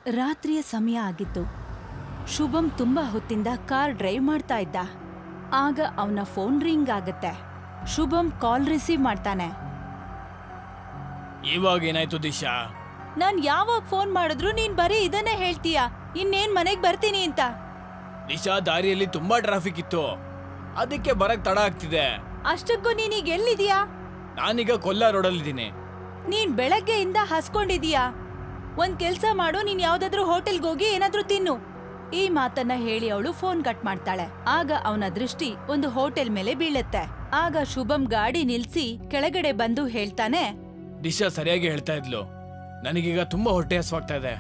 ರಾತ್ರಿಯ ಸಮಯ ಆಗಿತ್ತು. ಶುಭಂ ತುಂಬಾ ಹೊತ್ತಿಂದ ಕಾರ್ ಡ್ರೈವ್ ಮಾಡ್ತಾ ಇದ್ದ. ಆಗ ಅವನ ಫೋನ್ ರಿಂಗ್ ಆಗತ್ತೆ. ಶುಭಂ ಕಾಲ್ ರಿಸೀವ್ ಮಾಡ್ತಾನೆ. ಇವಾಗ ಏನಾಯ್ತು ದಿಶಾ? ನಾನ್ ಯಾವಾಗ ಫೋನ್ ಮಾಡಿದ್ರು ನೀನ್ ಬರೀ ಇದನ್ನೇ ಹೇಳ್ತೀಯ, ಇನ್ನೇನ್ ಮನೆಗ್ ಬರ್ತೀನಿ ಅಂತ. ದಿಶಾ, ದಾರಿಯಲ್ಲಿ ತುಂಬಾ ಟ್ರಾಫಿಕ್ ಇತ್ತು, ಅದಕ್ಕೆ ಬರಕ್ ತಡ ಆಗ್ತಿದೆ. ಅಷ್ಟಕ್ಕೂ ನೀನೀಗ ಎಲ್ಲಿದೀಯಾ? ನಾನೀಗ ಕೊಲ್ಲ ರೋಡಲ್ಲಿದ್ದೀನಿ. ನೀನ್ ಬೆಳಗ್ಗೆಯಿಂದ ಹಸ್ಕೊಂಡಿದೀಯಾ. ಒಂದ್ ಕೆಲ್ಸ ಮಾಡು, ನೀನ್ ಯಾವ್ದಾದ್ರೂ ಹೋಟೆಲ್ಗೆ ಹೋಗಿ ಏನಾದ್ರೂ ತಿನ್ನು. ಈ ಮಾತನ್ನ ಹೇಳಿ ಅವಳು ಫೋನ್ ಕಟ್ ಮಾಡ್ತಾಳೆ. ಆಗ ಅವನ ದೃಷ್ಟಿ ಒಂದು ಹೋಟೆಲ್ ಮೇಲೆ ಬೀಳತ್ತೆ. ಆಗ ಶುಭಂ ಗಾಡಿ ನಿಲ್ಸಿ ಕೆಳಗಡೆ ಬಂದು ಹೇಳ್ತಾನೆ, ದಿಶಾ ಸರಿಯಾಗಿ ಹೇಳ್ತಾ ಇದ್ಲು, ನನಗೀಗ ತುಂಬಾ ಹೊಟ್ಟೆ ಹಸ್ವಾಗ್ತಾ ಇದೆ,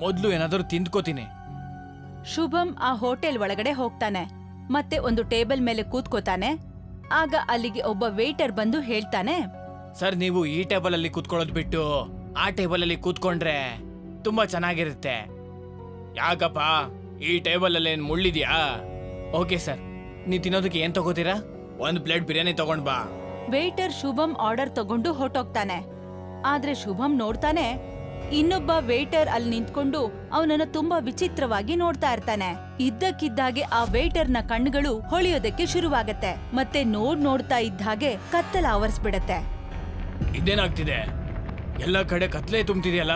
ಮೊದ್ಲು ಏನಾದ್ರೂ ತಿಂದ್ಕೋತೀನಿ. ಶುಭಂ ಆ ಹೋಟೆಲ್ ಒಳಗಡೆ ಹೋಗ್ತಾನೆ ಮತ್ತೆ ಒಂದು ಟೇಬಲ್ ಮೇಲೆ ಕೂತ್ಕೋತಾನೆ. ಆಗ ಅಲ್ಲಿಗೆ ಒಬ್ಬ ವೇಟರ್ ಬಂದು ಹೇಳ್ತಾನೆ, ಸರ್, ನೀವು ಈ ಟೇಬಲ್ ಅಲ್ಲಿ ಕೂತ್ಕೊಳ್ಳೋದ್ ಬಿಟ್ಟು ಆ ಟೇಬಲ್ ಅಲ್ಲಿ ಕೂತ್ಕೊಂಡ್ರೆ ತುಂಬಾ ಚೆನ್ನಾಗಿರುತ್ತೆ. ಯಾಕಪ್ಪ, ಈ ಟೇಬಲ್ ಅಲ್ಲಿ ಏನ್ ಮುಳ್ಳಿದ್ಯಾ? ಓಕೆ ಸರ್, ನೀವ್ ತಿನ್ನೋದಕ್ಕೆ ಏನ್ ತಗೋತೀರಾ? ಒಂದ್ ಪ್ಲೇಟ್ ಬಿರಿಯಾನಿ ತಗೊಂಡ್ ಬಾ. ವೇಟರ್ ಶುಭಂ ಆರ್ಡರ್ ತಗೊಂಡು ಹೊರಟೋಗ್ತಾನೆ. ಆದ್ರೆ ಶುಭಂ ನೋಡ್ತಾನೆ, ಇನ್ನೊಬ್ಬ ವೇಟರ್ ಅಲ್ಲಿ ನಿಂತ್ಕೊಂಡು ಅವನನ್ನ ತುಂಬಾ ವಿಚಿತ್ರವಾಗಿ ನೋಡ್ತಾ ಇರ್ತಾನೆ. ಇದ್ದಕ್ಕಿದ್ದಾಗೆ ಆ ವೇಟರ್ನ ಕಣ್ಣುಗಳು ಹೊಳೆಯೋದಕ್ಕೆ ಶುರುವಾಗತ್ತೆ. ಮತ್ತೆ ನೋಡ್ತಾ ಇದ್ದ ಹಾಗೆ ಕತ್ತಲ ಆವರಿಸ್ಬಿಡತ್ತೆ. ಇದೇನಾಗ್ತಿದೆ? ಎಲ್ಲ ಕಡೆ ಕತ್ಲೆ ತುಂಬ್ತಿದೆಯಲ್ಲ.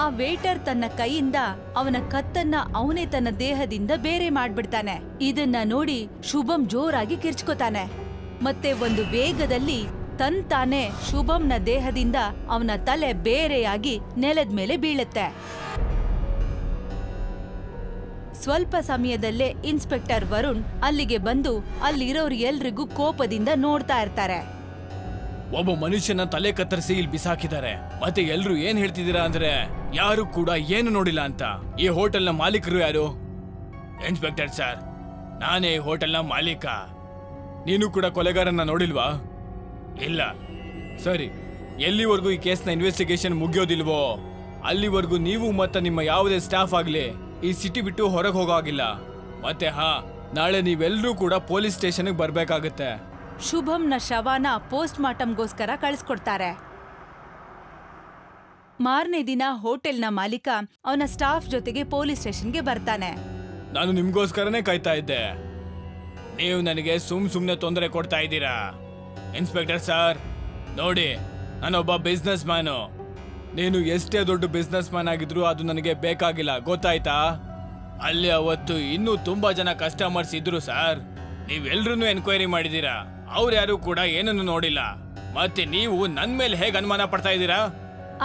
ಆ ವೇಟರ್ ತನ್ನ ಕೈಯಿಂದ ಅವನ ಕತ್ತನ್ನ ಅವನೇ ತನ್ನ ದೇಹದಿಂದ ಬೇರೆ ಮಾಡ್ಬಿಡ್ತಾನೆ. ಇದನ್ನ ನೋಡಿ ಶುಭಂ ಜೋರಾಗಿ ಕಿರ್ಚ್ಕೋತಾನೆ. ಮತ್ತೆ ಒಂದು ವೇಗದಲ್ಲಿ ತಾನೇ ಶುಭಂನ ದೇಹದಿಂದ ಅವನ ತಲೆ ಬೇರೆಯಾಗಿ ನೆಲದ ಮೇಲೆ ಬೀಳುತ್ತೆ. ಸ್ವಲ್ಪ ಸಮಯದಲ್ಲೇ ಇನ್ಸ್ಪೆಕ್ಟರ್ ವರುಣ್ ಅಲ್ಲಿಗೆ ಬಂದು ಅಲ್ಲಿರೋರು ಎಲ್ರಿಗೂ ಕೋಪದಿಂದ ನೋಡ್ತಾ ಇರ್ತಾರೆ. ಒಬ್ಬ ಮನುಷ್ಯನ ತಲೆ ಕತ್ತರಿಸಿ ಇಲ್ಲಿ ಬಿಸಾಕಿದ್ದಾರೆ. ಮತ್ತೆ ಎಲ್ರು ಏನ್ ಹೇಳ್ತಿದ್ದೀರಾ ಅಂದ್ರೆ ಯಾರು ಕೂಡ ಏನು ನೋಡಿಲ್ಲ ಅಂತ. ಈ ಹೋಟೆಲ್ನ ಮಾಲೀಕರು ಯಾರು? ಇನ್ಸ್ಪೆಕ್ಟರ್ ಸರ್, ನಾನೇ ಈ ಹೋಟೆಲ್ನ ಮಾಲೀಕ. ನೀನು ಕೂಡ ಕೊಲೆಗಾರನ್ನ ನೋಡಿಲ್ವಾ? ಇಲ್ಲ. ಸರಿ, ಎಲ್ಲಿವರೆಗೂ ಈ ಕೇಸ್ನ ಇನ್ವೆಸ್ಟಿಗೇಷನ್ ಮುಗಿಯೋದಿಲ್ವೋ ಅಲ್ಲಿವರೆಗೂ ನೀವು ಮತ್ತೆ ನಿಮ್ಮ ಯಾವುದೇ ಸ್ಟಾಫ್ ಆಗ್ಲಿ ಈ ಸಿಟಿ ಬಿಟ್ಟು ಹೊರಗೆ ಹೋಗೋಗಿಲ್ಲ. ಮತ್ತೆ ನಾಳೆ ನೀವೆಲ್ಲರೂ ಕೂಡ ಪೊಲೀಸ್ ಸ್ಟೇಷನ್ಗೆ ಬರ್ಬೇಕಾಗತ್ತೆ. ಶುಭಂನ ಶವನ ಪೋಸ್ಟ್ ಮಾರ್ಟಮ್ಗೋಸ್ಕರ ಕಳಿಸ್ಕೊಡ್ತಾರೆ. ಮಾರನೇ ದಿನ ಹೋಟೆಲ್ನ ಮಾಲೀಕ ಅವನ ಸ್ಟಾಫ್ ಜೊತೆಗೆ ಪೊಲೀಸ್ ಸ್ಟೇಷನ್ಗೆ ಬರ್ತಾನೆ. ನಾನು ನಿಮ್ಗೋಸ್ಕರನೇ ಕಾಯ್ತಾ ಇದ್ದೆ. ನೀವು ನನಗೆ ಸುಮ್ನೆ ತೊಂದರೆ ಕೊಡ್ತಾ ಇದ್ದೀರಾ. ಇನ್ಸ್ಪೆಕ್ಟರ್ ಸರ್, ನೋಡಿ, ನಾನೊಬ್ಬ ಬಿಸ್ನೆಸ್ ಮ್ಯಾನು. ನೀನು ಎಷ್ಟೇ ದೊಡ್ಡ ಬಿಸ್ನೆಸ್ ಮ್ಯಾನ್ ಆಗಿದ್ರು ಅದು ನನಗೆ ಬೇಕಾಗಿಲ್ಲ, ಗೊತ್ತಾಯ್ತಾ? ಅಲ್ಲಿ ಅವತ್ತು ಇನ್ನೂ ತುಂಬಾ ಜನ ಕಸ್ಟಮರ್ಸ್ ಇದ್ರು ಸರ್. ನೀವೆಲ್ರೂ ಎನ್ಕ್ವೈರಿ ಮಾಡಿದೀರಾ, ಅವ್ರು ಯಾರು ಕೂಡ ಏನನ್ನು ನೋಡಿಲ್ಲ. ಮತ್ತೆ ನೀವು ನನ್ ಮೇಲೆ ಹೇಗೆ ಅನುಮಾನ ಪಡ್ತಾ ಇದ್ದೀರಾ?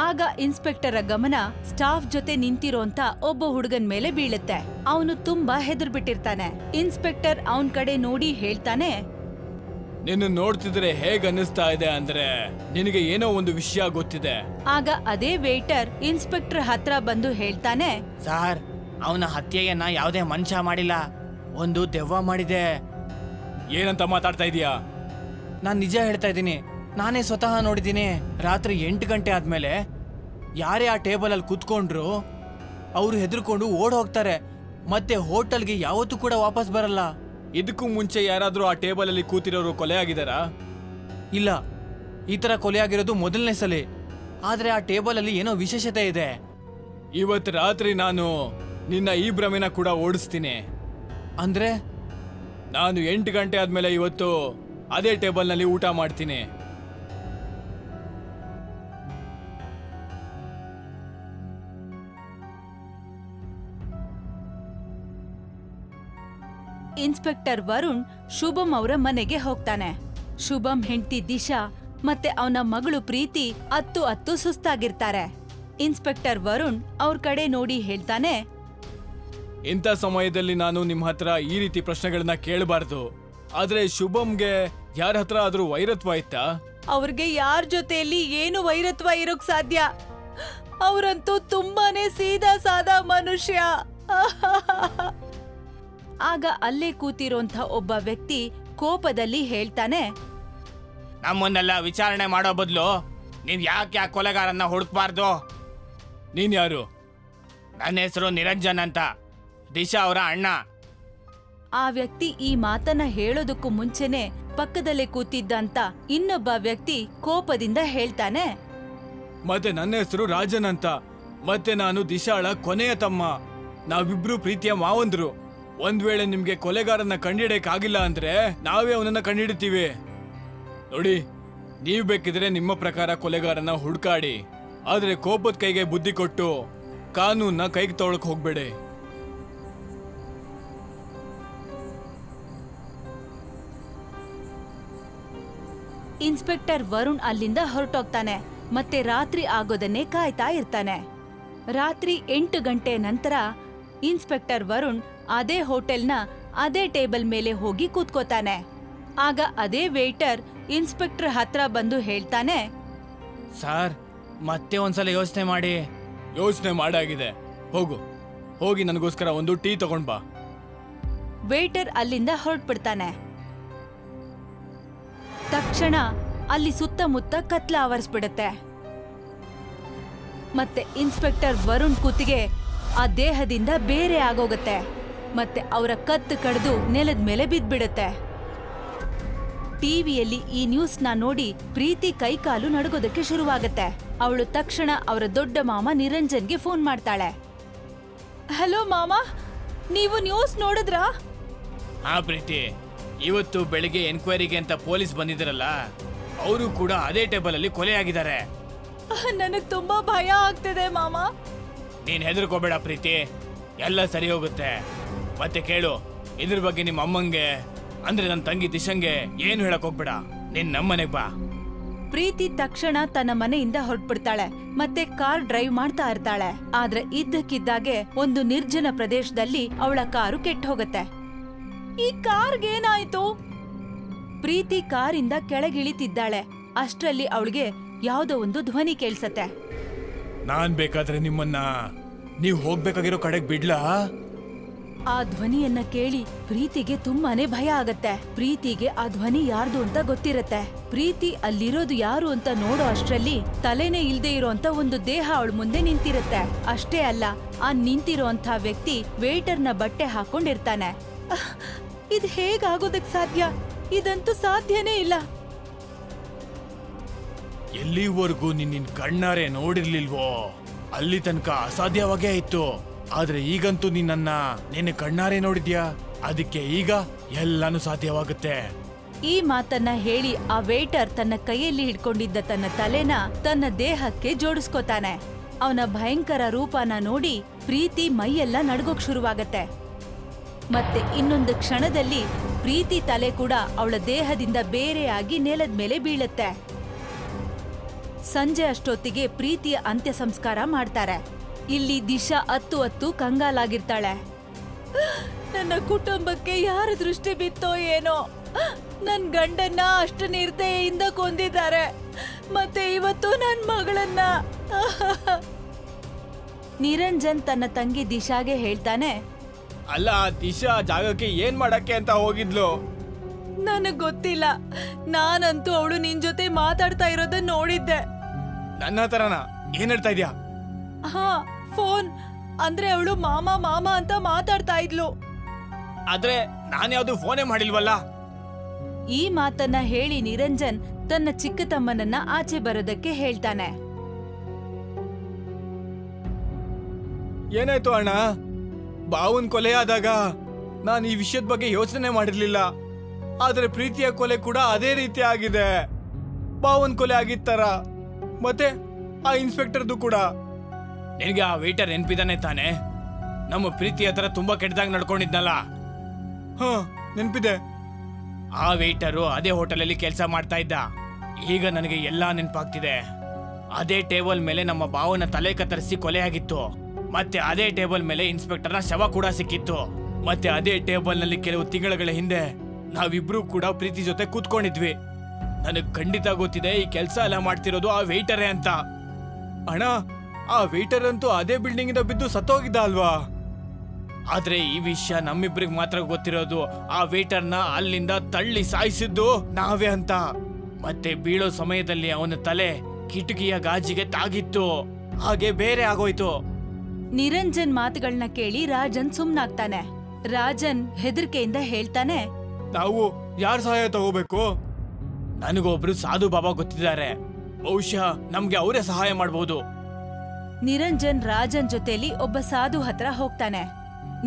ಆಗ ಇನ್ಸ್ಪೆಕ್ಟರ್ ಗಮನ ಸ್ಟಾಫ್ ಜೊತೆ ನಿಂತಿರೋಂತ ಒಬ್ಬ ಹುಡುಗನ್ ಮೇಲೆ ಬೀಳುತ್ತೆ. ಅವನು ತುಂಬಾ ಹೆದರ್ಬಿಟ್ಟಿರ್ತಾನೆ. ಇನ್ಸ್ಪೆಕ್ಟರ್ ಅವನ್ ಕಡೆ ನೋಡಿ ಹೇಳ್ತಾನೆ, ನಿನ್ನ ನೋಡ್ತಿದ್ರೆ ಹೇಗ್ ಅನ್ನಿಸ್ತಾ ಇದೆ ಅಂದ್ರೆ ನಿನಗೆ ಏನೋ ಒಂದು ವಿಷಯ ಗೊತ್ತಿದೆ. ಆಗ ಅದೇ ವೇಟರ್ ಇನ್ಸ್ಪೆಕ್ಟರ್ ಹತ್ರ ಬಂದು ಹೇಳ್ತಾನೆ, ಸರ್, ಅವನ ಹತ್ಯೆಯನ್ನ ಯಾವುದೇ ಮನುಷ್ಯ ಮಾಡಿಲ್ಲ, ಒಂದು ದೆವ್ವ ಮಾಡಿದೆ. ಏನಂತ ಮಾತಾಡ್ತಾ ಇದೀಯಾ? ನಾನ್ ನಿಜ ಹೇಳ್ತಾ ಇದ್ದೀನಿ, ನಾನೇ ಸ್ವತಃ ನೋಡಿದ್ದೀನಿ. ರಾತ್ರಿ 8 ಗಂಟೆ ಆದ್ಮೇಲೆ ಯಾರೇ ಆ ಟೇಬಲ್ ಅಲ್ಲಿ ಕೂತ್ಕೊಂಡ್ರು ಅವ್ರು ಹೆದರ್ಕೊಂಡು ಓಡ್ ಹೋಗ್ತಾರೆ. ಮತ್ತೆ ಹೋಟೆಲ್ಗೆ ಯಾವತ್ತೂ ಕೂಡ ವಾಪಸ್ ಬರಲ್ಲ. ಇದಕ್ಕೂ ಮುಂಚೆ ಯಾರಾದ್ರೂ ಆ ಟೇಬಲ್ ಅಲ್ಲಿ ಕೂತಿರೋರು ಕೊಲೆ ಆಗಿದಾರಾ? ಇಲ್ಲ, ಈ ತರ ಕೊಲೆ ಆಗಿರೋದು ಮೊದಲನೇ ಸಲ. ಆದ್ರೆ ಆ ಟೇಬಲ್ ಅಲ್ಲಿ ಏನೋ ವಿಶೇಷತೆ ಇದೆ. ಇವತ್ತು ರಾತ್ರಿ ನಾನು ನಿನ್ನ ಈ ಭ್ರಮೆನ ಕೂಡ ಓಡಿಸ್ತೀನಿ. ಅಂದ್ರೆ ನಾನು 8 ಗಂಟೆ ಆದ್ಮೇಲೆ ಇವತ್ತು ಅದೇ ಟೇಬಲ್ ನಲ್ಲಿ ಊಟ ಮಾಡ್ತೀನಿ. ಇನ್ಸ್ಪೆಕ್ಟರ್ ವರುಣ್ ಶುಭಂ ಅವರ ಮನೆಗೆ ಹೋಗ್ತಾನೆ. ಶುಭಂ ಹೆಂಡತಿ ದಿಶಾ ಮತ್ತೆ ಅವನ ಮಗಳು ಪ್ರೀತಿ ಅತ್ತು ಸುಸ್ತಾಗಿರ್ತಾರೆ. ಇನ್ಸ್ಪೆಕ್ಟರ್ ವರುಣ್ ಅವ್ರ ಕಡೆ ನೋಡಿ ಹೇಳ್ತಾನೆ, ಇಂಥ ಸಮಯದಲ್ಲಿ ನಾನು ನಿಮ್ಮ ಹತ್ರ ಈ ರೀತಿ ಪ್ರಶ್ನೆಗಳನ್ನ ಕೇಳಬಾರ್ದು. ಆದ್ರೆ ಶುಭಂಗೆ ಯಾರ ಹತ್ರ ಆದ್ರೂ ವೈರತ್ವ ಇತ್ತಾ? ಅವ್ರಿಗೆ ಯಾರ ಜೊತೆಯಲ್ಲಿ ಏನು ವೈರತ್ವ ಇರೋಕ್ ಸಾಧ್ಯ? ಅವರಂತೂ ತುಂಬಾನೇ ಸೀದಾ ಸಾದಾ ಮನುಷ್ಯ. ಆಗ ಅಲ್ಲೇ ಕೂತಿರೋಂಥ ಒಬ್ಬ ವ್ಯಕ್ತಿ ಕೋಪದಲ್ಲಿ ಹೇಳ್ತಾನೆ, ನಮ್ಮನ್ನೆಲ್ಲ ವಿಚಾರಣೆ ಮಾಡೋ ಬದಲು ನೀವ್ ಯಾಕೆ ಕೊಲೆಗಾರನ್ನ ಹುಡುಕ್ಬಾರ್ದು? ನೀನ್ ಯಾರು? ನನ್ನ ಹೆಸರು ನಿರಂಜನ್ ಅಂತ, ದಿಶಾ ಅವರ ಅಣ್ಣ. ಆ ವ್ಯಕ್ತಿ ಈ ಮಾತನ್ನ ಹೇಳೋದಕ್ಕೂ ಮುಂಚೆನೆ ಪಕ್ಕದಲ್ಲೇ ಕೂತಿದ್ದಂತ ಇನ್ನೊಬ್ಬ ವ್ಯಕ್ತಿ ಕೋಪದಿಂದ ಹೇಳ್ತಾನೆ, ಮತ್ತೆ ನನ್ನ ಹೆಸರು ರಾಜನ್ ಅಂತ, ಮತ್ತೆ ನಾನು ದಿಶಾಳ ಕೊನೆಯ ತಮ್ಮ. ನಾವಿಬ್ರು ಪ್ರೀತಿಯ ಮಾವಂದ್ರು. ಒಂದ್ ವೇಳೆ ನಿಮ್ಗೆ ಕೊಲೆಗಾರನ್ನ ಕಂಡಿಡಿಯಕ್ಕಾಗಿಲ್ಲ ಅಂದ್ರೆ ನಾವೇ ಅವನನ್ನ ಕಂಡಿಡಿತೀವಿ. ನೋಡಿ, ನೀವ್ ಬೇಕಿದ್ರೆ ನಿಮ್ಮ ಪ್ರಕಾರ ಕೊಲೆಗಾರನ ಹುಡ್ಕಾಡಿ, ಆದ್ರೆ ಕೋಪದ ಕೈಗೆ ಬುದ್ಧಿ ಕೊಟ್ಟು ಕಾನೂನ್ನ ಕೈಗೆ ತಗೊಳಕ್ ಹೋಗ್ಬೇಡಿ. ಇನ್ಸ್ಪೆಕ್ಟರ್ ವರುಣ್ ಅಲ್ಲಿಂದ ಹೊರಟೋಗ್ತಾನೆ ಮತ್ತೆ ರಾತ್ರಿ ಆಗೋದನ್ನೇ ಕಾಯ್ತಾ ಇರ್ತಾನೆ. ರಾತ್ರಿ 8 ಗಂಟೆ ನಂತರ ಇನ್ಸ್ಪೆಕ್ಟರ್ ವರುಣ್ ಅದೇ ಹೋಟೆಲ್ನ ಅದೇ ಟೇಬಲ್ ಮೇಲೆ ಹೋಗಿ ಕೂತ್ಕೋತಾನೆ. ಆಗ ಅದೇ ವೇಟರ್ ಇನ್ಸ್ಪೆಕ್ಟರ್ ಹತ್ರ ಬಂದು ಹೇಳ್ತಾನೆ, ಸರ್, ಮತ್ತೆ ಒಂದ್ಸಲ ಯೋಚನೆ ಮಾಡಿ. ಯೋಚನೆ ಮಾಡಾಗಿದೆ. ಹೋಗಿ ನನಗೋಸ್ಕರ ಒಂದು ಟೀ ತಗೊಂಡ್ ಬಾ. ವೇಟರ್ ಅಲ್ಲಿಂದ ಹೊರಟ್ಬಿಡ್ತಾನೆ. ತಕ್ಷಣ ಅಲ್ಲಿ ಸುತ್ತಮುತ್ತ ಕತ್ಲ ಆವರಿಸ್ಬಿಡುತ್ತೆ. ಮತ್ತೆ ಇನ್ಸ್ಪೆಕ್ಟರ್ ವರುಣ್ ಕುತ್ತಿಗೆ ಆ ದೇಹದಿಂದ ಬೇರೆ ಆಗೋಗತ್ತೆ. ಮತ್ತೆ ಅವರ ಕತ್ತು ಕಡ್ದು ನೆಲದ ಮೇಲೆ ಬಿದ್ದ್ಬಿಡುತ್ತೆ. ಟಿವಿಯಲ್ಲಿ ಈ ನ್ಯೂಸ್ನ ನೋಡಿ ಪ್ರೀತಿ ಕೈಕಾಲು ನಡುಗೋದಕ್ಕೆ ಶುರುವಾಗತ್ತೆ. ಅವಳು ತಕ್ಷಣ ಅವರ ದೊಡ್ಡ ಮಾಮ ನಿರಂಜನ್ಗೆ ಫೋನ್ ಮಾಡ್ತಾಳೆ. ಹಲೋ ಮಾಮ, ನೀವು ನ್ಯೂಸ್ ನೋಡಿದ್ರಾ? ಹಾ ಪ್ರೀತಿ, ಇವತ್ತು ಬೆಳಿಗ್ಗೆ ಎನ್ಕ್ವೈರಿಗೆ ಅಂತ ಪೊಲೀಸ್ ಬಂದಿದ್ರಲ್ಲ, ಅವರು ಕೂಡ ಅದೇ ಟೇಬಲ್ ಅಲ್ಲಿ ಕೊಲೆಯಾಗಿದ್ದಾರೆ. ನನಗ್ ತುಂಬಾ ಭಯ ಆಗ್ತಿದೆ ಮಾಮ. ನೀನ್ ಹೆದರ್ಕೋಬೇಡ ಪ್ರೀತಿ, ಎಲ್ಲ ಸರಿ ಹೋಗುತ್ತೆ. ಮತ್ತೆ ಕೇಳು, ಇದ್ರ ಬಗ್ಗೆ ನಿಮ್ಮ ಅಮ್ಮಂಗೆ ಅಂದ್ರೆ ನನ್ನ ತಂಗಿ ದಿಶಂಗೆ ಏನು ಹೇಳಕ್ ಹೋಗ್ಬೇಡ. ನೀನ್ ನಮ್ಮನೆಗ್ ಬಾ. ಪ್ರೀತಿ ತಕ್ಷಣ ತನ್ನ ಮನೆಯಿಂದ ಹೊರಟ್ಬಿಡ್ತಾಳೆ ಮತ್ತೆ ಕಾರ್ ಡ್ರೈವ್ ಮಾಡ್ತಾ ಇರ್ತಾಳೆ. ಆದ್ರೆ ಇದ್ದಕ್ಕಿದ್ದಾಗೆ ಒಂದು ನಿರ್ಜನ ಪ್ರದೇಶದಲ್ಲಿ ಅವಳ ಕಾರು ಕೆಟ್ಟ ಹೋಗತ್ತೆ. ಈ ಕಾರ್ಗೇನಾಯ್ತು? ಪ್ರೀತಿ ಕಾರಿಂದ ಕೆಳಗಿಳಿತಿದ್ದಾಳೆ. ಅಷ್ಟ್ರಲ್ಲಿ ಅವಳಿಗೆ ಯಾವ್ದೋ ಒಂದು ಧ್ವನಿ ಕೇಳ್ಸತ್ತೆ. ನಾನ್ ಬೇಕಾದ್ರೆ ನಿಮ್ಮನ್ನ ನೀವ್ ಹೋಗ್ಬೇಕಾಗಿರೋ ಕಡೆಗ್ ಬಿಡ್ಲಾ? ಆ ಧ್ವನಿಯನ್ನ ಕೇಳಿ ಪ್ರೀತಿಗೆ ತುಂಬಾನೇ ಭಯ ಆಗತ್ತೆ. ಪ್ರೀತಿಗೆ ಆ ಧ್ವನಿ ಯಾರ್ದು ಅಂತ ಗೊತ್ತಿರತ್ತೆ. ಪ್ರೀತಿ ಅಲ್ಲಿರೋದು ಯಾರು ಅಂತ ನೋಡೋ ಅಷ್ಟ್ರಲ್ಲಿ ತಲೆನೇ ಇಲ್ದೇ ಇರೋಂತ ಒಂದು ದೇಹ ಅವಳ ಮುಂದೆ ನಿಂತಿರುತ್ತೆ. ಅಷ್ಟೇ ಅಲ್ಲ, ಆ ನಿಂತಿರೋಂಥ ವ್ಯಕ್ತಿ ವೇಟರ್ನ ಬಟ್ಟೆ ಹಾಕೊಂಡಿರ್ತಾನೆ. ಇದ್ ಹೇಗಾಗೋದಕ್ ಸಾಧ್ಯ? ಇದಂತೂ ಸಾಧ್ಯನೇ ಇಲ್ಲ. ಎಲ್ಲಿವರೆಗೂ ನಿನ್ನ ಕಣ್ಣಾರೆ ನೋಡಿರ್ಲಿಲ್ವೋ ಅಲ್ಲಿ ತನಕ ಅಸಾಧ್ಯವಾಗೇ ಇತ್ತು. ಆದ್ರೆ ಈಗಂತೂ ನಿನ್ನ ಕಣ್ಣಾರೆ ನೋಡಿದ್ಯಾ, ಅದಕ್ಕೆ ಈಗ ಎಲ್ಲಾನು ಸಾಧ್ಯವಾಗುತ್ತೆ. ಈ ಮಾತನ್ನ ಹೇಳಿ ಆ ವೇಟರ್ ತನ್ನ ಕೈಯಲ್ಲಿ ಹಿಡ್ಕೊಂಡಿದ್ದ ತನ್ನ ತಲೆನ ತನ್ನ ದೇಹಕ್ಕೆ ಜೋಡಿಸ್ಕೋತಾನೆ. ಅವನ ಭಯಂಕರ ರೂಪನ ನೋಡಿ ಪ್ರೀತಿ ಮೈಯೆಲ್ಲ ನಡ್ಗೋಕ್ ಶುರುವಾಗತ್ತೆ. ಮತ್ತೆ ಇನ್ನೊಂದು ಕ್ಷಣದಲ್ಲಿ ಪ್ರೀತಿ ತಲೆ ಕೂಡ ಅವಳ ದೇಹದಿಂದ ಬೇರೆಯಾಗಿ ನೆಲದ ಮೇಲೆ ಬೀಳುತ್ತೆ. ಸಂಜೆ ಅಷ್ಟೊತ್ತಿಗೆ ಪ್ರೀತಿಯ ಅಂತ್ಯ ಸಂಸ್ಕಾರ ಮಾಡ್ತಾರೆ. ಇಲ್ಲಿ ದಿಶಾ ಅತ್ತು ಕಂಗಾಲಾಗಿರ್ತಾಳೆ. ನನ್ನ ಕುಟುಂಬಕ್ಕೆ ಯಾರ ದೃಷ್ಟಿ ಬಿತ್ತೋ ಏನೋ, ನನ್ ಗಂಡನ್ನ ಅಷ್ಟು ನಿರ್ದಯೆಯಿಂದ ಕೊಂದಿದ್ದಾರೆ. ಮತ್ತೆ ಇವತ್ತು ನನ್ ಮಗಳನ್ನ. ನಿರಂಜನ್ ತನ್ನ ತಂಗಿ ದಿಶಾಗೆ ಹೇಳ್ತಾನೆ, ಅಲ್ಲ, ದಿಶಾ ಜಾಗಕ್ಕೆ ಏನ್ ಮಾಡಕ್ಕೆ ಅಂತ ಹೋಗಿದ್ಲು? ನನಗ್ ಗೊತ್ತಿಲ್ಲ. ನಾನಂತೂ ಅವಳು ನಿನ್ ಜೊತೆ ಮಾತಾಡ್ತಾ ಇರೋದನ್ನ ನೋಡಿದ್ದೆ. ನನ್ನ ಹತ್ರನ ಏನ್ ಹೇಳ್ತಾ ಇದ್ಯಾ? ಹಾ, ಫೋನ್ ಅಂದ್ರೆ ಅವಳು ಮಾಮ ಮಾಮ ಅಂತ ಮಾತಾಡ್ತಾ ಇದ್ಲು. ಆದ್ರೆ ನಾನ್ ಯಾವ್ದು ಫೋನೇ ಮಾಡಿಲ್ವಲ್ಲ. ಈ ಮಾತನ್ನ ಹೇಳಿ ನಿರಂಜನ್ ತನ್ನ ಚಿಕ್ಕ ತಮ್ಮನನ್ನ ಆಚೆ ಬರೋದಕ್ಕೆ ಹೇಳ್ತಾನೆ. ಏನಾಯ್ತು ಅಣ್ಣ? ಬಾವನ್ ಕೊಲೆ ಆದಾಗ ನಾನು ಈ ವಿಷಯದ ಬಗ್ಗೆ ಯೋಚನೆ ಮಾಡಿರ್ಲಿಲ್ಲ. ಆದ್ರೆ ಪ್ರೀತಿಯ ಕೊಲೆ ಕೂಡ ಅದೇ ರೀತಿ ಆಗಿದೆ. ಬಾವನ್ ಕೊಲೆ ಆಗಿತ್ತರ, ಮತ್ತೆ ಆ ಇನ್ಸ್ಪೆಕ್ಟರ್ದು ಕೂಡ. ನಿನಗೆ ಆ ವೇಟರ್ ನೆನ್ಪಿದಾನೆ ತಾನೆ? ನಮ್ಮ ಪ್ರೀತಿ ಹತ್ರ ತುಂಬಾ ಕೆಟ್ಟದಾಗ ನಡ್ಕೊಂಡಿದ್ನಲ್ಲ. ಹಾ, ನೆನ್ಪಿದೆ. ಆ ವೇಟರು ಅದೇ ಹೋಟೆಲಲ್ಲಿ ಕೆಲಸ ಮಾಡ್ತಾ ಇದ್ದ. ಈಗ ನನಗೆ ಎಲ್ಲಾ ನೆನ್ಪಾಗ್ತಿದೆ. ಅದೇ ಟೇಬಲ್ ಮೇಲೆ ನಮ್ಮ ಬಾವನ ತಲೆ ಕತ್ತರಿಸಿ ಕೊಲೆ ಆಗಿತ್ತು. ಮತ್ತೆ ಅದೇ ಟೇಬಲ್ ಮೇಲೆ ಇನ್ಸ್ಪೆಕ್ಟರ್ನ ಶವ ಕೂಡ ಸಿಕ್ಕಿತ್ತು. ಮತ್ತೆ ಅದೇ ಟೇಬಲ್ ನಲ್ಲಿ ಕೆಲವು ತಿಂಗಳ ಹಿಂದೆ ನಾವಿಬ್ರು ಕೂಡ ಪ್ರೀತಿ ಜೊತೆ ಕೂತ್ಕೊಂಡಿದ್ವಿ. ನನಗ್ ಖಂಡಿತ ಗೊತ್ತಿದೆ ಈ ಕೆಲಸ ಎಲ್ಲ ಮಾಡ್ತಿರೋದು ಆ ವೇಟರೇ ಅಂತ. ಅಣ್ಣ, ಆ ವೇಟರ್ ಅಂತೂ ಅದೇ ಬಿಲ್ಡಿಂಗ್ ಇಂದ ಬಿದ್ದು ಸತ್ತೋಗಿದ್ದ ಅಲ್ವಾ? ಆದ್ರೆ ಈ ವಿಷಯ ನಮ್ಮಿಬ್ರಿಗೆ ಮಾತ್ರ ಗೊತ್ತಿರೋದು ಆ ವೇಟರ್ನ ಅಲ್ಲಿಂದ ತಳ್ಳಿ ಸಾಯಿಸಿದ್ದು ನಾವೇ ಅಂತ. ಮತ್ತೆ ಬೀಳೋ ಸಮಯದಲ್ಲಿ ಅವನ ತಲೆ ಕಿಟಕಿಯ ಗಾಜಿಗೆ ತಾಗಿತ್ತು. ಹಾಗೆ ಬೇರೆ ಆಗೋಯ್ತು. ನಿರಂಜನ್ ಮಾತುಗಳನ್ನ ಕೇಳಿ ರಾಜನ್ ಸುಮ್ನಾಗ್ತಾನೆ. ರಾಜನ್ ಹೆದರಿಕೆಯಿಂದ ಹೇಳ್ತಾನೆ, ನಾವು ಯಾರ ಸಹಾಯ ತಗೋಬೇಕು? ನನಗೊಬ್ರು ಸಾಧು ಬಾಬಾ ಗೊತ್ತಿದ್ದಾರೆ. ಬಹುಶಃ ನಮ್ಗೆ ಅವರೇ ಸಹಾಯ ಮಾಡಬಹುದು. ನಿರಂಜನ್ ರಾಜನ್ ಜೊತೆಲಿ ಒಬ್ಬ ಸಾಧು ಹತ್ರ ಹೋಗ್ತಾನೆ.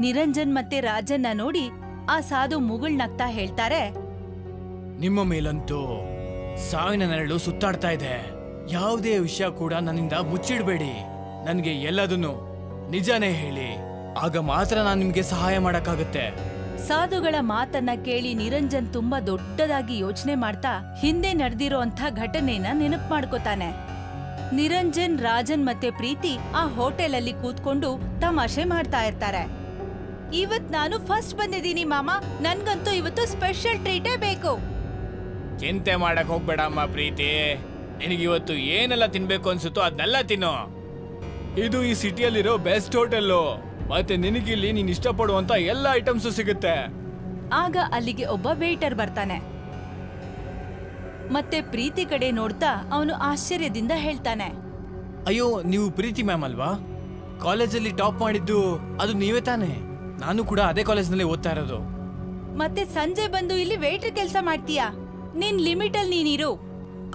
ನಿರಂಜನ್ ಮತ್ತೆ ರಾಜನ್ನ ನೋಡಿ ಆ ಸಾಧು ಮುಗುಳ್ನಗ್ತಾ ಹೇಳ್ತಾರೆ, ನಿಮ್ಮ ಮೇಲಂತೂ ಸಾವಿನ ನೆರಳು ಸುತ್ತಾಡ್ತಾ ಇದೆ. ಯಾವುದೇ ವಿಷಯ ಕೂಡ ನನ್ನಿಂದ ಮುಚ್ಚಿಡ್ಬೇಡಿ. ನನ್ಗೆ ಎಲ್ಲದನ್ನು ನಿಜಾನೇ ಹೇಳಿ, ಆಗ ಮಾತ್ರ ನಾನು ನಿಮ್ಗೆ ಸಹಾಯ ಮಾಡಕ್ಕಾಗತ್ತೆ. ಸಾಧುಗಳ ಮಾತನ್ನ ಕೇಳಿ ನಿರಂಜನ್ ತುಂಬಾ ದೊಡ್ಡದಾಗಿ ಯೋಚನೆ ಮಾಡ್ತಾ ಹಿಂದೆ ನಡೆದಿರೋಂಥ ಘಟನೆನ ನೆನಪು ಮಾಡ್ಕೋತಾನೆ. ನಿರಂಜನ್, ರಾಜನ್ ಮತ್ತೆ ಪ್ರೀತಿ ಆ ಹೋಟೆಲ್ ಅಲ್ಲಿ ಕೂತ್ಕೊಂಡು ತಮಾಷೆ ಮಾಡ್ತಾ ಇರ್ತಾರೆ. ಇವತ್ ನಾನು ಫಸ್ಟ್ ಬಂದಿದ್ದೀನಿ ಮಾಮ, ನನ್ಗಂತೂ ಇವತ್ತು ಸ್ಪೆಷಲ್ ಟ್ರೀಟೇ ಬೇಕು. ಚಿಂತೆ ಮಾಡಕ್ ಹೋಗ್ಬೇಡಮ್ಮ ಪ್ರೀತಿ, ನಿನಗಿವತ್ತು ಏನೆಲ್ಲ ತಿನ್ಬೇಕು ಅನ್ಸುತ್ತೋ ಅದನ್ನೆಲ್ಲ ತಿನ್ನು. ಇದು ಈ ಸಿಟಿಯಲ್ಲಿರೋ ಬೆಸ್ಟ್ ಹೋಟೆಲ್ಲು, ಮತ್ತೆ ನಿನಗಿಲ್ಲಿ ನೀನ್ ಇಷ್ಟಪಡುವಂತ ಎಲ್ಲ ಐಟಮ್ಸು ಸಿಗುತ್ತೆ. ಆಗ ಅಲ್ಲಿಗೆ ಒಬ್ಬ ವೇಟರ್ ಬರ್ತಾನೆ. ಮತ್ತೆ ಪ್ರೀತಿ ಕಡೆ ನೋಡ್ತಾ ಅವನು ಆಶ್ಚರ್ಯದಿಂದ ಹೇಳ್ತಾನೆ, ಅಯ್ಯೋ, ನೀವು ಪ್ರೀತಿ ಮ್ಯಾಮ್ ಅಲ್ವಾ? ಕಾಲೇಜಲ್ಲಿ ಟಾಪ್ ಮಾಡಿದ್ದು ಅದು ನೀವೇ ತಾನೇ? ನಾನು ಕೂಡ ಅದೇ ಕಾಲೇಜ್ನಲ್ಲಿ ಓದ್ತಾ ಇರೋದು. ಮತ್ತೆ ಸಂಜೆ ಬಂದು ಇಲ್ಲಿ ವೇಟರ್ ಕೆಲಸ ಮಾಡ್ತೀಯಾ? ನಿನ್ ಲಿಮಿಟ್ ಅಲ್ಲಿ ನೀನಿರು.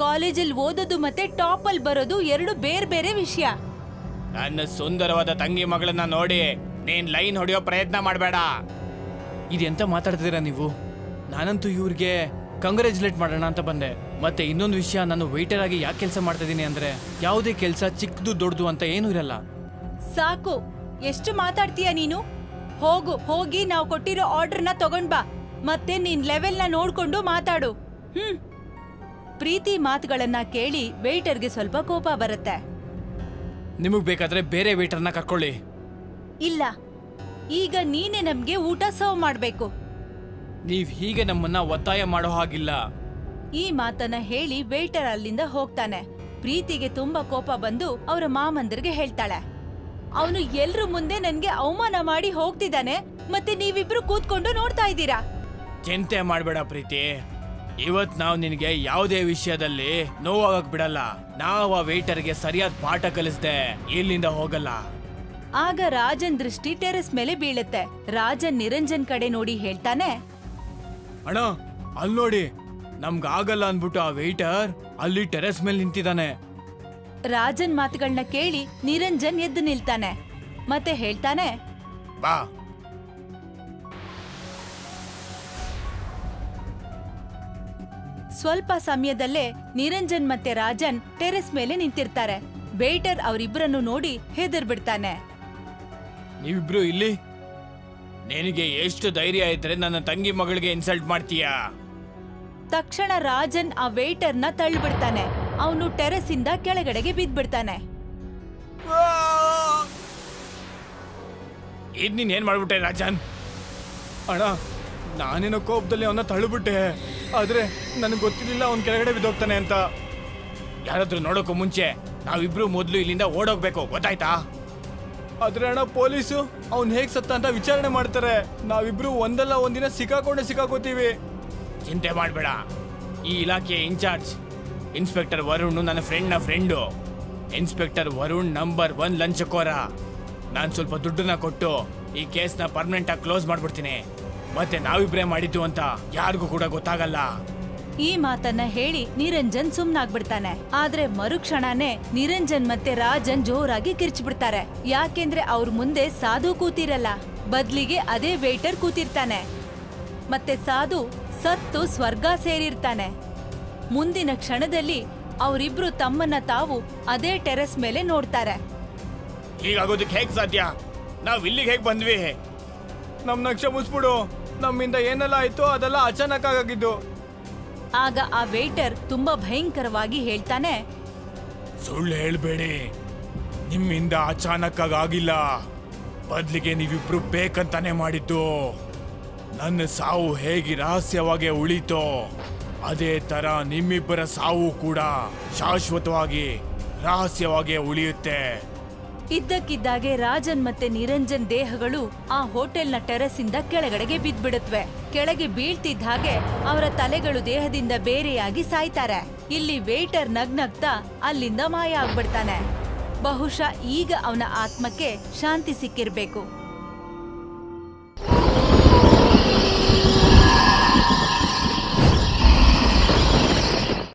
ಕಾಲೇಜಲ್ಲಿ ಓದೋದು ಮತ್ತೆ ಟಾಪ್ ಅಲ್ಲಿ ಬರೋದು ಎರಡು ಬೇರೆ ಬೇರೆ ವಿಷಯ. ನನ್ನ ಸುಂದರವಾದ ತಂಗಿ ಮಗಳನ್ನ ನೋಡಿ ನೀನ್ ಲೈನ್ ಹೊಡೆಯೋ ಪ್ರಯತ್ನ ಮಾಡಬೇಡ. ಇದೆಂತ ಮಾತಾಡ್ತಿದ್ದೀರಾ ನೀವು? ನಾನಂತೂ ಇವ್ರಿಗೆ ಕಂಗ್ರ್ಯಾಚುಲೇಟ್ ಮಾಡೋಣ ಅಂತ ಬಂದೆ. ಮತ್ತೆ ಇನ್ನೊಂದು ವಿಷಯ, ನಾನು ವೇಟರ್ ಆಗಿ ಯಾಕೆ ಕೆಲಸ ಮಾಡ್ತಾ ಇದ್ದೀನಿ ಅಂದ್ರೆ, ಯಾವುದೇ ಕೆಲಸ ಚಿಕ್ಕದು ದೊಡ್ಡದು ಅಂತ ಏನೂ ಇರಲ್ಲ. ಸಾಕು, ಎಷ್ಟು ಮಾತಾಡ್ತೀಯ ನೀನು? ಹೋಗಿ ನಾವು ಕೊಟ್ಟಿರೋ ಆರ್ಡರ್ನ ತಗೊಂಡ್ ಬಾ, ಮತ್ತೆ ನಿನ್ ಲೆವೆಲ್ನ ನೋಡ್ಕೊಂಡು ಮಾತಾಡು. ಪ್ರೀತಿ ಮಾತುಗಳನ್ನ ಕೇಳಿ ವೇಟರ್ಗೆ ಸ್ವಲ್ಪ ಕೋಪ ಬರುತ್ತೆ. ನಿಮಗ್ ಬೇಕಾದ್ರೆ ಬೇರೆ ವೇಟರ್ನ ಕರ್ಕೊಳ್ಳಿ. ಇಲ್ಲ, ಈಗ ನೀನೇ ನಮ್ಗೆ ಊಟ ಸರ್ವ್ ಮಾಡ್ಬೇಕು. ನೀವ್ ಹೀಗೆ ನಮ್ಮನ್ನ ಒತ್ತಾಯ ಮಾಡೋ ಹಾಗಿಲ್ಲ. ಈ ಮಾತನ್ನ ಹೇಳಿ ವೇಟರ್ ಅಲ್ಲಿಂದ ಹೋಗ್ತಾನೆ. ಪ್ರೀತಿಗೆ ತುಂಬಾ ಕೋಪ ಬಂದು ಅವರ ಮಾಮಂದಿರ್ಗೆ ಹೇಳ್ತಾಳೆ, ಅವನು ಎಲ್ರ ಮುಂದೆ ನನ್ಗೆ ಅವಮಾನ ಮಾಡಿ ಹೋಗ್ತಿದ್ದಾನೆ, ಮತ್ತೆ ನೀವಿಬ್ರು ಕೂತ್ಕೊಂಡು ನೋಡ್ತಾ ಇದ್ದೀರಾ. ಚಿಂತೆ ಮಾಡ್ಬೇಡ ಪ್ರೀತಿ, ಇವತ್ ನಾವು ನಿನಗೆ ಯಾವುದೇ ವಿಷಯದಲ್ಲಿ ನೋವಾಗಕ್ ಬಿಡಲ್ಲ. ನಾವು ಆ ವೇಟರ್ಗೆ ಸರಿಯಾದ ಪಾಠ ಕಲಿಸ್ದೆ ಇಲ್ಲಿಂದ ಹೋಗಲ್ಲ. ಆಗ ರಾಜನ್ ದೃಷ್ಟಿ ಟೆರೆಸ್ ಮೇಲೆ ಬೀಳುತ್ತೆ. ರಾಜನ್ ನಿರಂಜನ್ ಕಡೆ ನೋಡಿ ಹೇಳ್ತಾನೆ, ಅಣ್ಣ ಅಲ್ಲಿ ನೋಡಿ, ನಮ್ಗಾಗಲ್ಲ ಅನ್ಬಿಟ್ಟು ಆ ವೇಟರ್ ಅಲ್ಲಿ ಟೆರೆಸ್ ಮೇಲೆ ನಿಂತಿದ್ದಾನೆ. ರಾಜನ್ ಮಾತುಗಳನ್ನ ಕೇಳಿ ನಿರಂಜನ್ ಎದ್ದು ನಿಲ್ತಾನೆ ಮತ್ತೆ ಹೇಳ್ತಾನೆ, ಬಾ. ಸ್ವಲ್ಪ ಸಮಯದಲ್ಲೇ ನಿರಂಜನ್ ಮತ್ತೆ ರಾಜನ್ ಟೆರೆಸ್ ಮೇಲೆ ನಿಂತಿರ್ತಾರೆ. ವೇಟರ್ ಅವರಿಬ್ಬರನ್ನು ನೋಡಿ ಹೆದರ್ ಬಿಡ್ತಾನೆ. ನೀವಿಬ್ರು ಇಲ್ಲಿ? ನಿನಗೆ ಎಷ್ಟು ಧೈರ್ಯ ಇದ್ರೆ ನನ್ನ ತಂಗಿ ಮಗಳಿಗೆ ಇನ್ಸಲ್ಟ್ ಮಾಡ್ತೀಯಾ? ತಕ್ಷಣ ರಾಜನ್ ಆ ವೇಟರ್ನ ತಳ್ಳಿಬಿಡ್ತಾನೆ. ಅವನು ಟೆರೆಸ್ ಇಂದ ಕೆಳಗಡೆಗೆ ಬಿದ್ದ್ಬಿಡ್ತಾನೆ. ಇದ್ ನೀನ್ ಏನ್ ಮಾಡ್ಬಿಟ್ಟೆ ರಾಜನ್? ಅಣ್ಣ, ನಾನೇನೋ ಕೋಪದಲ್ಲಿ ಅವನ್ನ ತಳ್ಳಿಬಿಟ್ಟೆ, ಆದ್ರೆ ನನಗೆ ಗೊತ್ತಿರ್ಲಿಲ್ಲ ಅವ್ನ ಕೆಳಗಡೆ ಬಿದ್ದೋಗ್ತಾನೆ ಅಂತ. ಯಾರಾದ್ರೂ ನೋಡೋಕ್ಕೂ ಮುಂಚೆ ನಾವಿಬ್ರು ಮೊದಲು ಇಲ್ಲಿಂದ ಓಡೋಗ್ಬೇಕು, ಗೊತ್ತಾಯ್ತಾ? ಆದ್ರೆ ಅಣ್ಣ, ಪೊಲೀಸು ಅವ್ನ್ ಹೇಗ್ ಸತ್ತ ಅಂತ ವಿಚಾರಣೆ ಮಾಡ್ತಾರೆ. ನಾವಿಬ್ರು ಒಂದಲ್ಲ ಒಂದಿನ ಸಿಕ್ಕಾಕೋತೀವಿ. ಚಿಂತೆ ಮಾಡ್ಬೇಡ, ಈ ಇಲಾಖೆಯ ಇನ್ಚಾರ್ಜ್ ಇನ್ಸ್ಪೆಕ್ಟರ್ ವರುಣ್ ನನ್ನ ಫ್ರೆಂಡು. Inspector Varun number 1 ಲಂಚಕೋರ. ನಾನು ಸ್ವಲ್ಪ ದುಡ್ಡನ್ನ ಕೊಟ್ಟು ಈ ಕೇಸ್ನ ಪರ್ಮನೆಂಟ್ ಆಗಿ ಕ್ಲೋಸ್ ಮಾಡ್ಬಿಡ್ತೀನಿ. ಮತ್ತೆ ನಾವಿಬ್ರೇ ಮಾಡಿದ್ದು ಅಂತ ಯಾರಿಗೂ ಕೂಡ ಗೊತ್ತಾಗಲ್ಲ. ಈ ಮಾತನ್ನ ಹೇಳಿ ನಿರಂಜನ್ ಸುಮ್ನಾಗ್ಬಿಡ್ತಾನೆ. ಆದ್ರೆ ಮರುಕ್ಷಣನೇ ನಿರಂಜನ್ ಮತ್ತೆ ರಾಜನ್ ಜೋರಾಗಿ ಕಿರ್ಚ್ಬಿಡ್ತಾರೆ. ಯಾಕೆಂದ್ರೆ ಅವ್ರ ಮುಂದೆ ಸಾಧು ಕೂತಿರಲ್ಲ, ಬದ್ಲಿಗೆ ಅದೇ ವೇಟರ್ ಕೂತಿರ್ತಾನೆ. ಮತ್ತೆ ಸಾಧು ಸತ್ತು ಸ್ವರ್ಗ ಸೇರಿರ್ತಾನೆ. ಮುಂದಿನ ಕ್ಷಣದಲ್ಲಿ ಅವರಿಬ್ರು ತಮ್ಮನ್ನ ತಾವು ಅದೇ ಟೆರೆಸ್ ಮೇಲೆ ನೋಡ್ತಾರೆ. ಹೀಗಾಗೋದಕ್ಕೆ ಹೇಗ್ ಸಾಧ್ಯ? ನಾವ್ ಇಲ್ಲಿಗೆ ಹೇಗ್ ಬಂದ್ವಿ? ನಮ್ನ ಕ್ಷಮಿಸ್ಬಿಡು, ನಮ್ಮಿಂದ ಏನೆಲ್ಲ ಆಯ್ತೋ ಅದೆಲ್ಲ ಅಚಾನಕ್ ಆಗಿದ್ದು. ಆಗ ಆ ವೇಟರ್ ತುಂಬಾ ಭಯಂಕರವಾಗಿ ಹೇಳ್ತಾನೆ, ಸುಳ್ಳು ಹೇಳ್ಬೇಡಿ, ನಿಮ್ಮಿಂದ ಅಚಾನಕ್ ಆಗಿಲ್ಲ, ಬದ್ಲಿಗೆ ನೀವಿಬ್ರು ಬೇಕಂತಾನೆ ಮಾಡಿದ್ದು. ನನ್ನ ಸಾವು ಹೇಗೆ ರಹಸ್ಯವಾಗಿ ಉಳಿತೋ ಅದೇ ತರ ನಿಮ್ಮಿಬ್ಬರ ಸಾವು ಕೂಡ ಶಾಶ್ವತವಾಗಿ ರಹಸ್ಯವಾಗಿ ಉಳಿಯುತ್ತೆ. ಇದ್ದಕ್ಕಿದ್ದಾಗೆ ರಾಜನ್ ಮತ್ತೆ ನಿರಂಜನ್ ದೇಹಗಳು ಆ ಹೋಟೆಲ್ನ ಟೆರೆಸ್ ಇಂದ ಕೆಳಗಡೆಗೆ ಬಿದ್ದ್ಬಿಡುತ್ತವೆ. ಕೆಳಗೆ ಬೀಳ್ತಿದ್ದ ಹಾಗೆ ಅವರ ತಲೆಗಳು ದೇಹದಿಂದ ಬೇರೆಯಾಗಿ ಸಾಯ್ತಾರೆ. ಇಲ್ಲಿ ವೇಟರ್ ನಗ್ನಗ್ತಾ ಅಲ್ಲಿಂದ ಮಾಯ ಆಗ್ಬಿಡ್ತಾನೆ. ಬಹುಶಃ ಈಗ ಅವನ ಆತ್ಮಕ್ಕೆ ಶಾಂತಿ ಸಿಕ್ಕಿರ್ಬೇಕು.